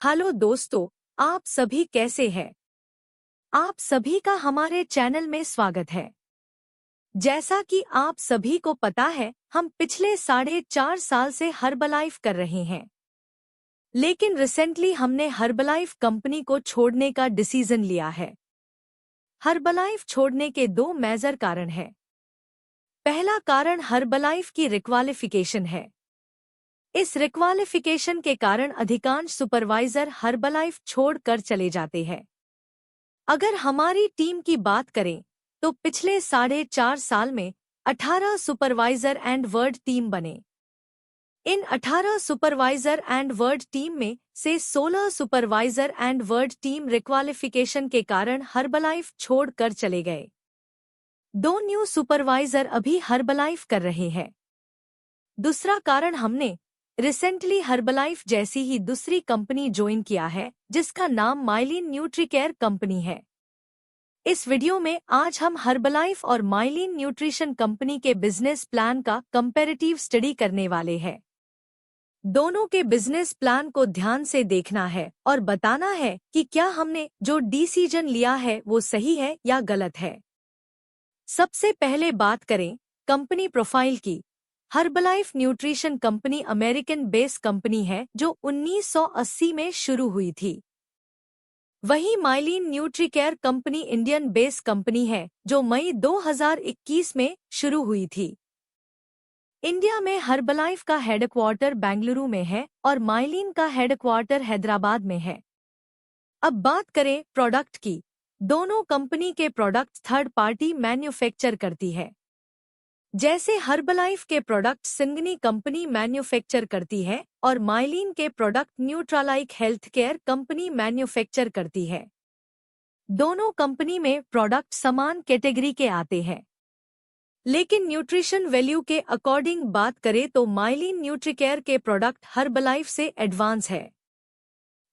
Hello दोस्तों, आप सभी कैसे हैं? आप सभी का हमारे चैनल में स्वागत है। जैसा कि आप सभी को पता है, हम पिछले 4.5 साल से हर्बलाइफ कर रहे हैं। लेकिन रिसेंटली हमने हर्बलाइफ कंपनी को छोड़ने का डिसीजन लिया है। हर्बलाइफ छोड़ने के दो मेजर कारण हैं। पहला कारण हर्बलाइफ की रिक्वालिफिकेशन है। इस रिक्वालिफिकेशन के कारण अधिकांश सुपरवाइजर हर्बलाइफ छोड़कर चले जाते हैं। अगर हमारी टीम की बात करें तो पिछले 4.5 साल में 18 सुपरवाइजर एंड वर्ड टीम बने। इन 18 सुपरवाइजर एंड वर्ड टीम में से 16 सुपरवाइजर एंड वर्ड टीम रिक्वालिफिकेशन के कारण हर्बलाइफ छोड़कर चले गए। 2 न्यू सुपरवाइजर अभी हर्बलाइफ कर रहे हैं। दूसरा कारण, हमने रिसेंटली हर्बलाइफ जैसी ही दूसरी कंपनी ज्वाइन किया है जिसका नाम माइलिन न्यूट्रीकेयर कंपनी है। इस वीडियो में आज हम हर्बलाइफ और माइलिन न्यूट्रिशन कंपनी के बिजनेस प्लान का कंपैरेटिव स्टडी करने वाले हैं। दोनों के बिजनेस प्लान को ध्यान से देखना है और बताना है कि क्या हमने जो डिसीजन लिया है वो सही है या गलत है। सबसे पहले बात करें कंपनी प्रोफाइल की। Herbalife nutrition company American base company है जो 1980 में शुरू हुई थी। वहीं Mylin Nutricare company Indian base company है जो मई 2021 में शुरू हुई थी। इंडिया में हर्बलाइफ का हेडक्वार्टर बेंगलुरु में है और माइलिन का हेडक्वार्टर हैदराबाद में है। अब बात करें प्रोडक्ट की। दोनों कंपनी के प्रोडक्ट्स थर्ड पार्टी मैन्युफैक्चर करती है। जैसे हर्बलाइफ के प्रोडक्ट सिंगनी कंपनी मैन्युफैक्चर करती है और माइलिन के प्रोडक्ट न्यूट्रालाइक हेल्थ केयर कंपनी मैन्युफैक्चर करती है। दोनों कंपनी में प्रोडक्ट समान कैटेगरी के आते हैं, लेकिन न्यूट्रिशन वैल्यू के अकॉर्डिंग बात करें तो माइलिन न्यूट्रीकेयर के प्रोडक्ट हर्बलाइफ से एडवांस है,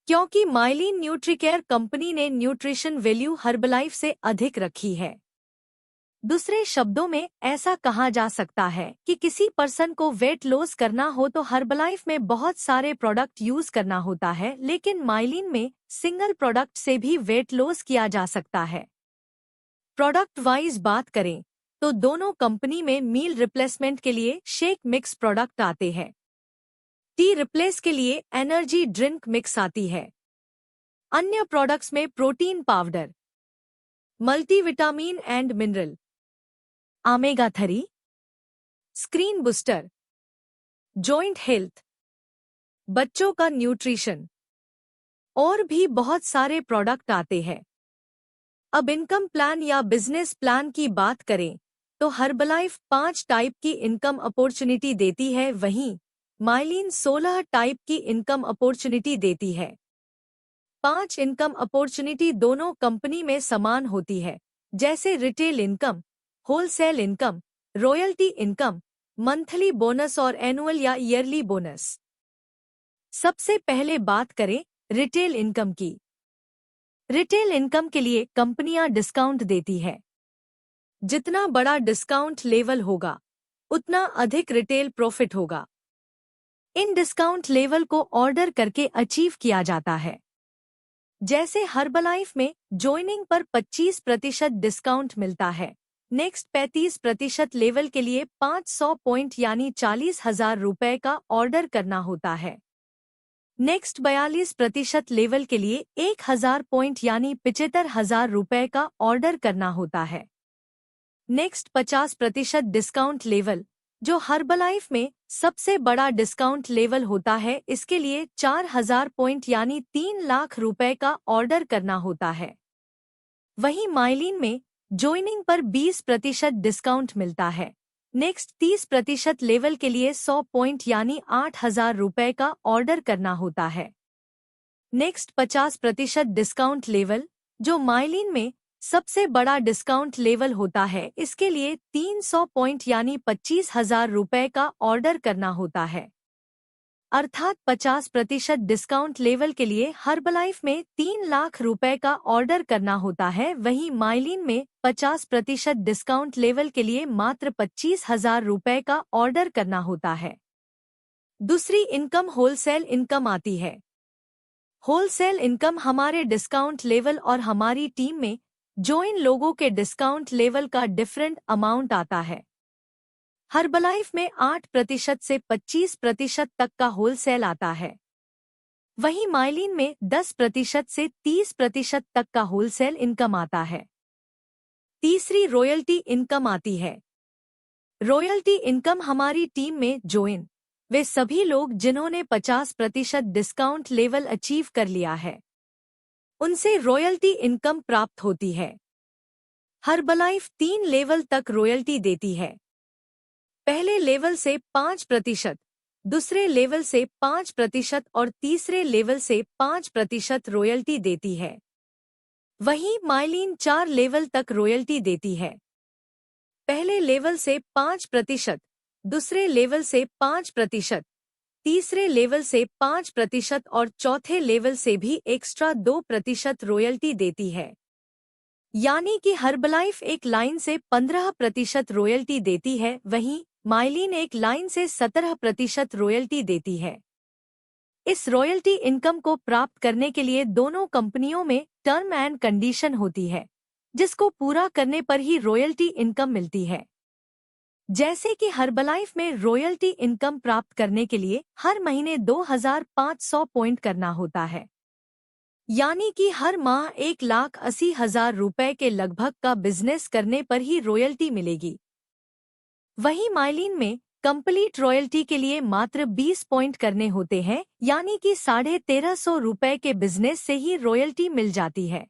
क्योंकि माइलिन न्यूट्रीकेयर कंपनी ने न्यूट्रिशन वैल्यू हर्बलाइफ से अधिक रखी है। दूसरे शब्दों में ऐसा कहा जा सकता है कि किसी पर्सन को वेट लॉस करना हो तो हर्बलाइफ में बहुत सारे प्रोडक्ट यूज करना होता है, लेकिन माइलिन में सिंगल प्रोडक्ट से भी वेट लॉस किया जा सकता है। प्रोडक्ट वाइज बात करें तो दोनों कंपनी में मील रिप्लेसमेंट के लिए शेक मिक्स प्रोडक्ट आते हैं। टी रिप्लेस के लिए एनर्जी ड्रिंक मिक्स आती है। अन्य प्रोडक्ट्स में protein powder, multivitamin and mineral, omega 3, screen booster, joint health, बच्चों का न्यूट्रिशन और भी बहुत सारे प्रोडक्ट आते हैं। अब इनकम प्लान या बिजनेस प्लान की बात करें तो हर्बलाइफ 5 टाइप की इनकम अपॉर्चुनिटी देती है, वहीं माइलिन 16 टाइप की इनकम अपॉर्चुनिटी देती है। 5 इनकम अपॉर्चुनिटी दोनों कंपनी में समान होती है, जैसे retail income, wholesale income, royalty income, monthly bonus और एनुअल या ईयरली बोनस। सबसे पहले बात करें रिटेल इनकम की। रिटेल इनकम के लिए कंपनियां डिस्काउंट देती है। जितना बड़ा डिस्काउंट लेवल होगा उतना अधिक रिटेल प्रॉफिट होगा। इन डिस्काउंट लेवल को ऑर्डर करके अचीव किया जाता है। जैसे हर्बलाइफ में ज्वाइनिंग पर 25% डिस्काउंट मिलता है। नेक्स्ट 35% लेवल के लिए 500 पॉइंट यानी 40,000 रुपए का ऑर्डर करना होता है। नेक्स्ट 42% लेवल के लिए 1,000 पॉइंट यानी 75,000 रुपए का ऑर्डर करना होता है। नेक्स्ट 50% डिस्काउंट लेवल, जो हर्बलाइफ में सबसे बड़ा डिस्काउंट लेवल होता है, इसके लिए 4,000 पॉइंट यानी 3 लाख रुपए का ऑर्डर करना होता है। वहीं माइलिन में ज्वाइनिंग पर 20% डिस्काउंट मिलता है। नेक्स्ट 30% लेवल के लिए 100 पॉइंट यानी 8,000 रुपए का ऑर्डर करना होता है। नेक्स्ट 50% डिस्काउंट लेवल, जो माइलिन में सबसे बड़ा डिस्काउंट लेवल होता है, इसके लिए 300 पॉइंट यानी 25,000 रुपए का ऑर्डर करना होता है। अर्थात 50% डिस्काउंट लेवल के लिए हर्बलाइफ में 3 लाख रुपए का ऑर्डर करना होता है, वहीं माइलिन में 50% डिस्काउंट लेवल के लिए मात्र 25,000 रुपए का ऑर्डर करना होता है। दूसरी इनकम होलसेल इनकम आती है। होलसेल इनकम हमारे डिस्काउंट लेवल और हमारी टीम में ज्वाइन लोगों के डिस्काउंट लेवल का डिफरेंट अमाउंट आता है। हर्बलाइफ में 8% से 25% तक का होलसेल आता है। वहीं माइलिन में 10% से 30% तक का होलसेल इनकम आता है। तीसरी रॉयल्टी इनकम आती है। रॉयल्टी इनकम हमारी टीम में ज्वाइन वे सभी लोग जिन्होंने 50% डिस्काउंट लेवल अचीव कर लिया है, उनसे रॉयल्टी इनकम प्राप्त होती है। हर्बलाइफ 3 लेवल तक रॉयल्टी देती है। पहले लेवल से 5%, दूसरे लेवल से 5% और तीसरे लेवल से 5% रॉयल्टी देती है। वहीं माइलिन 4 लेवल तक रॉयल्टी देती है। पहले लेवल से 5%, दूसरे लेवल से 5%, तीसरे लेवल से 5% और चौथे लेवल से भी एक्स्ट्रा 2% रॉयल्टी देती है। यानी कि हर्बलाइफ एक लाइन से 15% रॉयल्टी देती है, वहीं माइलिन एक लाइन से 17% रॉयल्टी देती है। इस रॉयल्टी इनकम को प्राप्त करने के लिए दोनों कंपनियों में टर्म एंड कंडीशन होती है, जिसको पूरा करने पर ही रॉयल्टी इनकम मिलती है। जैसे कि हर्बलाइफ में रॉयल्टी इनकम प्राप्त करने के लिए हर महीने 2500 पॉइंट करना होता है, यानी कि हर माह 1,80,000 रुपए के लगभग का बिजनेस करने पर ही रॉयल्टी मिलेगी। वहीं माइलिन में कंप्लीट रॉयल्टी के लिए मात्र 20 पॉइंट करने होते हैं, यानी कि 1350 रुपए के बिजनेस से ही रॉयल्टी मिल जाती है।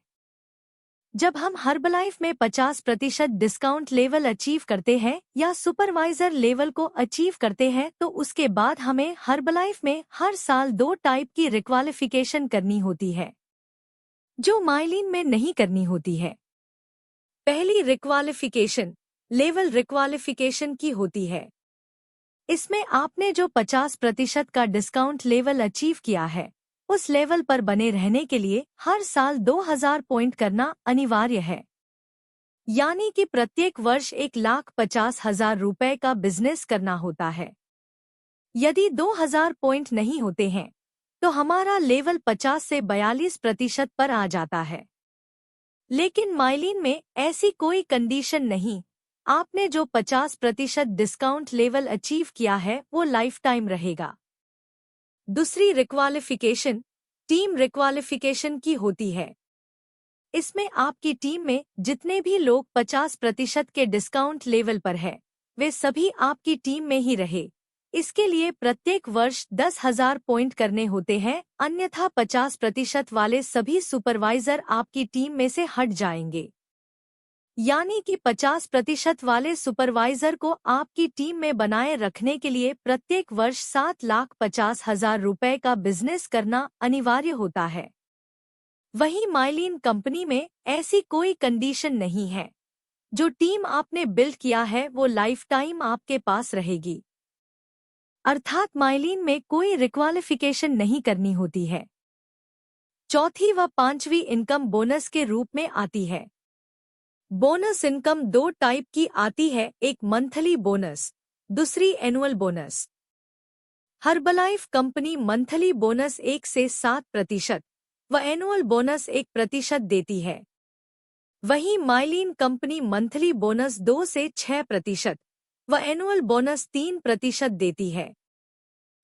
जब हम हर्बलाइफ में 50% डिस्काउंट लेवल अचीव करते हैं या सुपरवाइजर लेवल को अचीव करते हैं, तो उसके बाद हमें हर्बलाइफ में हर साल 2 टाइप की रिक्वालिफिकेशन करनी होती है, जो माइलिन में नहीं करनी होती है। पहली रिक्वालिफिकेशन लेवल रिक्वालिफिकेशन की होती है। इसमें आपने जो 50% का डिस्काउंट लेवल अचीव किया है, उस लेवल पर बने रहने के लिए हर साल 2000 पॉइंट करना अनिवार्य है, यानी कि प्रत्येक वर्ष 1,50,000 रुपए का बिजनेस करना होता है। यदि 2000 पॉइंट नहीं होते हैं तो हमारा लेवल 50 से 42% पर आ जाता है। लेकिन माइलिन में ऐसी कोई कंडीशन नहीं। आपने जो 50% डिस्काउंट लेवल अचीव किया है वो लाइफ टाइम रहेगा। दूसरी रिक्वालिफिकेशन टीम रिक्वालिफिकेशन की होती है। इसमें आपकी टीम में जितने भी लोग 50% के डिस्काउंट लेवल पर है, वे सभी आपकी टीम में ही रहे। इसके लिए प्रत्येक वर्ष 10,000 पॉइंट करने होते हैं, अन्यथा 50% वाले सभी सुपरवाइजर आपकी टीम में से हट जाएंगे। यानी कि 50% वाले सुपरवाइजर को आपकी टीम में बनाए रखने के लिए प्रत्येक वर्ष 7,50,000 रुपए का बिजनेस करना अनिवार्य होता है। वहीं माइलिन कंपनी में ऐसी कोई कंडीशन नहीं है। जो टीम आपने बिल्ड किया है वो लाइफ टाइम आपके पास रहेगी, अर्थात माइलिन में कोई रिक्वालिफिकेशन नहीं करनी होती है। चौथी व पांचवी इनकम बोनस के रूप में आती है। बोनस इनकम 2 टाइप की आती है, एक मंथली बोनस, दूसरी annual bonus. Herbalife company monthly bonus 1 से 7% व एनुअल बोनस 1% देती है। वहीं माइलिन कंपनी मंथली बोनस 2 से 6% व एनुअल बोनस 3% देती है।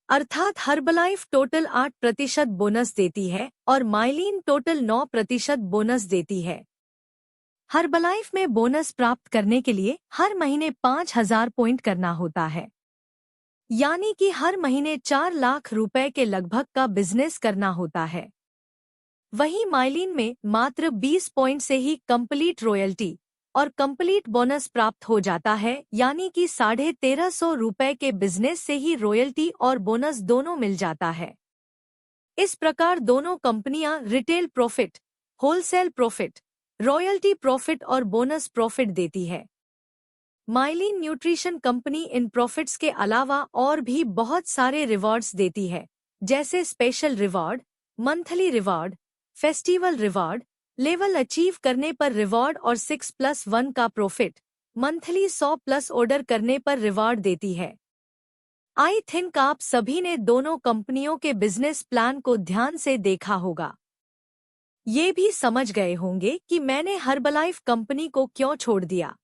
अर्थात हर्बलाइफ टोटल 8% बोनस देती है और माइलिन टोटल 9% बोनस देती है। हर्बलाइफ में बोनस प्राप्त करने के लिए हर महीने 5,000 पॉइंट करना होता है, यानी कि हर महीने 4 लाख रुपए के लगभग का बिजनेस करना होता है। वहीं माइलिन में मात्र 20 पॉइंट से ही कंप्लीट रॉयल्टी और कंप्लीट बोनस प्राप्त हो जाता है, यानी कि 1350 रुपए के बिजनेस से ही रॉयल्टी और बोनस दोनों मिल जाता है। इस प्रकार दोनों कंपनियां retail profit, wholesale profit, royalty profit और बोनस प्रॉफिट देती है। माइलिन न्यूट्रिशन कंपनी इन प्रॉफिट्स के अलावा और भी बहुत सारे रिवॉर्ड्स देती है, जैसे special reward, monthly reward, festival reward, level achieve करने पर रिवॉर्ड और 6+1 का प्रॉफिट, मंथली 100+ ऑर्डर करने पर रिवॉर्ड देती है। आई थिंक आप सभी ने दोनों कंपनियों के बिजनेस प्लान को ध्यान से देखा होगा। ये भी समझ गए होंगे कि मैंने हर्बलाइफ कंपनी को क्यों छोड़ दिया।